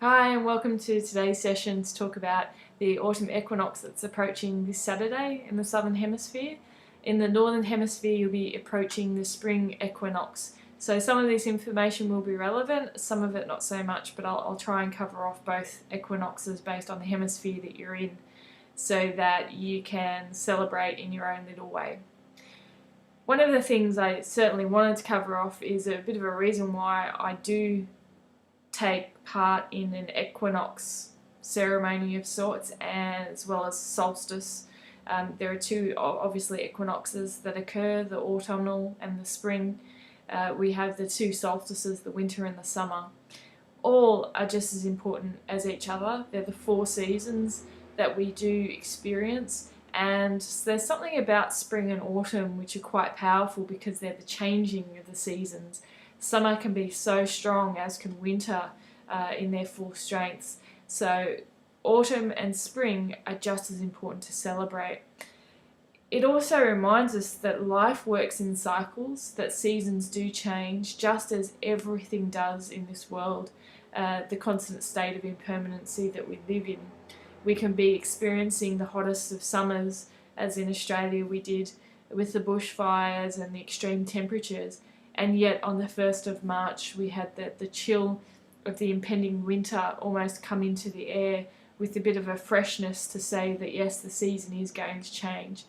Hi and welcome to today's session to talk about the autumn equinox that's approaching this Saturday in the Southern Hemisphere. In the Northern Hemisphere you'll be approaching the Spring Equinox. So some of this information will be relevant, some of it not so much, but I'll try and cover off both equinoxes based on the hemisphere that you're in so that you can celebrate in your own little way. One of the things I certainly wanted to cover off is a bit of a reason why I do take part in an equinox ceremony of sorts, and as well as solstice. There are two obviously equinoxes that occur, the autumnal and the spring. We have the two solstices, the winter and the summer. All are just as important as each other. They're the 4 seasons that we do experience, and there's something about spring and autumn which are quite powerful because they're the changing of the seasons. Summer can be so strong, as can winter in their full strengths. So autumn and spring are just as important to celebrate. It also reminds us that life works in cycles, that seasons do change, just as everything does in this world, the constant state of impermanency that we live in. We can be experiencing the hottest of summers, as in Australia we did with the bushfires and the extreme temperatures, and yet on the 1st of March we had the chill of the impending winter almost come into the air with a bit of a freshness to say that yes, the season is going to change.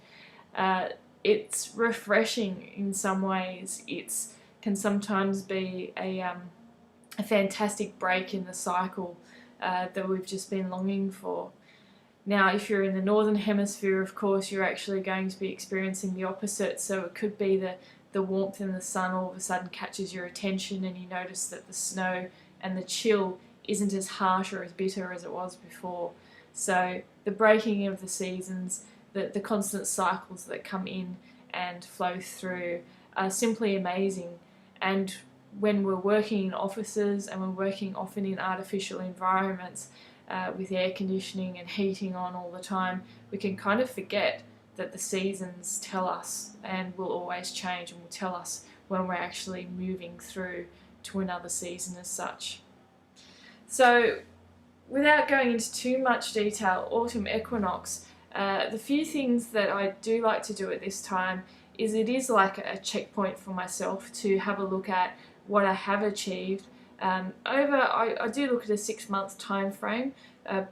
It's refreshing in some ways. It can sometimes be a fantastic break in the cycle that we've just been longing for. Now, if you're in the Northern Hemisphere, of course, you're actually going to be experiencing the opposite. So it could be the warmth in the sun all of a sudden catches your attention and you notice that the snow and the chill isn't as harsh or as bitter as it was before. So the breaking of the seasons, the constant cycles that come in and flow through are simply amazing. And when we're working in offices and we're working often in artificial environments, with air conditioning and heating on all the time, we can kind of forget that the seasons tell us and will always change and will tell us when we're actually moving through to another season as such. So without going into too much detail, autumn equinox, the few things that I do like to do at this time is it is like a checkpoint for myself to have a look at what I have achieved. I do look at a 6-month time frame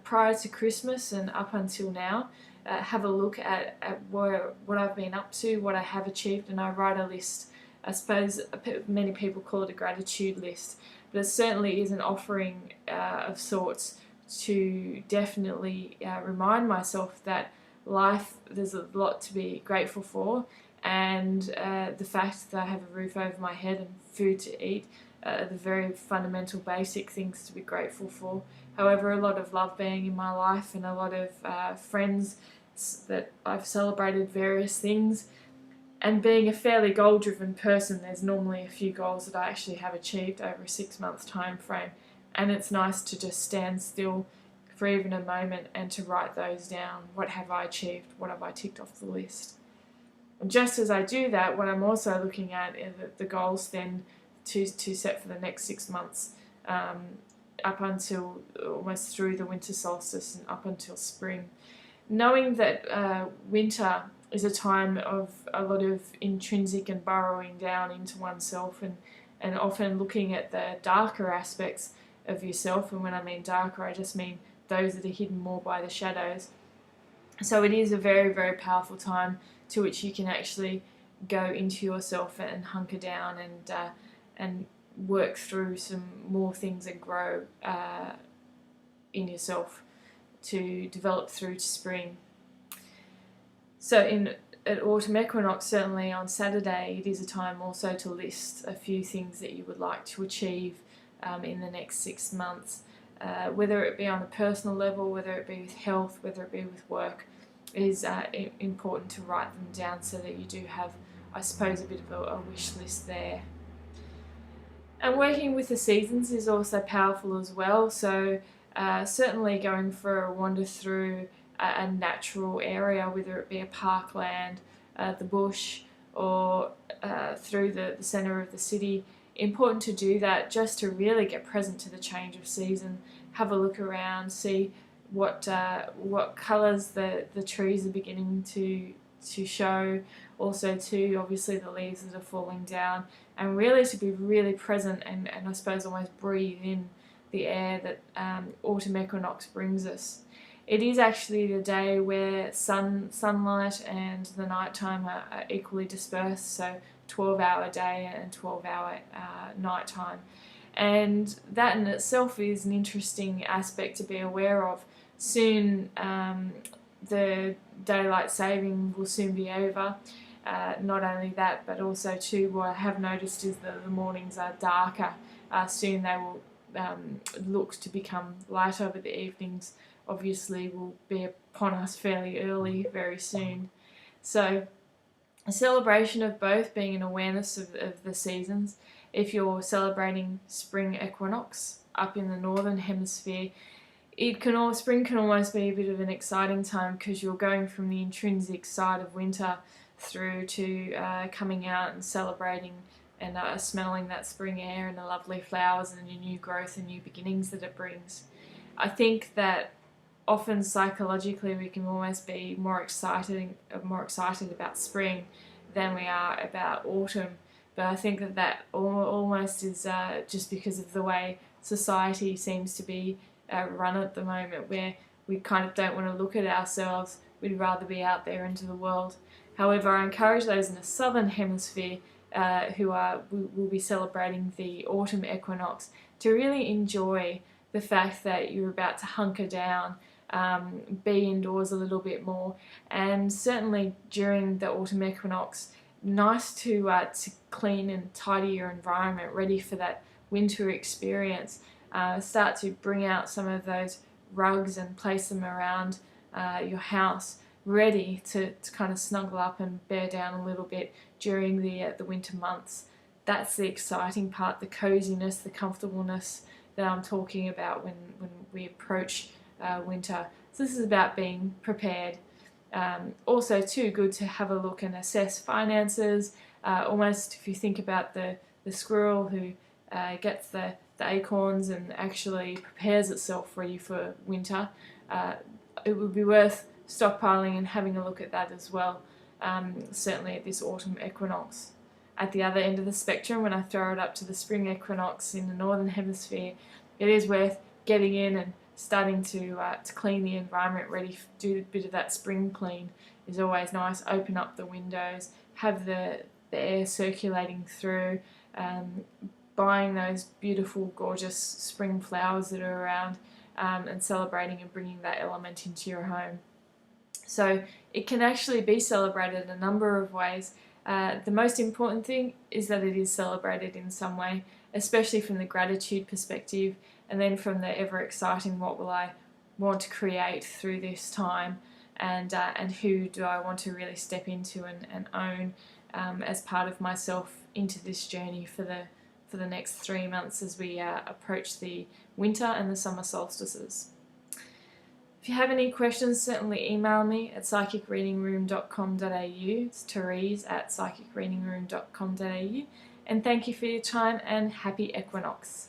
prior to Christmas and up until now. Have a look at what I've been up to, what I have achieved, and I write a list. I suppose many people call it a gratitude list, but it certainly is an offering of sorts to definitely remind myself that life, there's a lot to be grateful for, and the fact that I have a roof over my head and food to eat, the very fundamental basic things to be grateful for. However, a lot of love being in my life and a lot of friends that I've celebrated various things, and being a fairly goal-driven person, there's normally a few goals that I actually have achieved over a 6-month time frame, and it's nice to just stand still for even a moment and to write those down. What have I achieved? What have I ticked off the list? And just as I do that, what I'm also looking at is the goals then to set for the next 6 months, up until almost through the winter solstice and up until spring. Knowing that winter is a time of a lot of intrinsic and burrowing down into oneself, and often looking at the darker aspects of yourself, and when I mean darker I just mean those that are hidden more by the shadows. So it is a very, very powerful time to which you can actually go into yourself and hunker down and work through some more things and grow in yourself to develop through to spring. So at autumn equinox, certainly on Saturday, it is a time also to list a few things that you would like to achieve in the next 6 months, whether it be on a personal level, whether it be with health, whether it be with work. It is important to write them down so that you do have, I suppose, a bit of a wish list there. And working with the seasons is also powerful as well. So certainly going for a wander through a natural area, whether it be a parkland, the bush, or through the centre of the city. Important to do that just to really get present to the change of season, have a look around, see what colours the trees are beginning to show. Also too, obviously the leaves that are falling down, and really to be really present and I suppose almost breathe in the air that autumn equinox brings us. It is actually the day where sunlight and the nighttime are equally dispersed, so 12-hour day and 12-hour nighttime. And that in itself is an interesting aspect to be aware of. Soon the daylight saving will soon be over. Not only that, but also too, what I have noticed is that the mornings are darker. Soon they will look to become lighter, but the evenings obviously will be upon us fairly early, very soon. So a celebration of both being an awareness of the seasons. If you're celebrating spring equinox up in the northern hemisphere, spring can almost be a bit of an exciting time because you're going from the intrinsic side of winter through to coming out and celebrating and smelling that spring air and the lovely flowers and the new growth and new beginnings that it brings. I think that often psychologically we can almost be more excited about spring than we are about autumn. But I think that almost is just because of the way society seems to be run at the moment, where we kind of don't want to look at ourselves, we'd rather be out there into the world. However, I encourage those in the southern hemisphere who will be celebrating the autumn equinox to really enjoy the fact that you're about to hunker down, be indoors a little bit more, and certainly during the autumn equinox, nice to clean and tidy your environment, ready for that winter experience. Start to bring out some of those rugs and place them around your house, ready to kind of snuggle up and bear down a little bit during the winter months. That's the exciting part, the coziness, the comfortableness that I'm talking about when we approach winter. So this is about being prepared. Also too, good to have a look and assess finances. Almost if you think about the squirrel who gets the acorns and actually prepares itself ready for winter, it would be worth stockpiling and having a look at that as well, certainly at this autumn equinox. At the other end of the spectrum, when I throw it up to the spring equinox in the northern hemisphere, it is worth getting in and starting to clean the environment, ready to do a bit of that spring clean. Is always nice. Open up the windows, have the air circulating through, buying those beautiful, gorgeous spring flowers that are around, and celebrating and bringing that element into your home. So it can actually be celebrated in a number of ways. The most important thing is that it is celebrated in some way, especially from the gratitude perspective, and then from the ever exciting what will I want to create through this time, and who do I want to really step into and own as part of myself into this journey for the next 3 months as we approach the winter and the summer solstices. If you have any questions, certainly email me at psychicreadingroom.com.au. It's Therese at psychicreadingroom.com.au. And thank you for your time and happy equinox.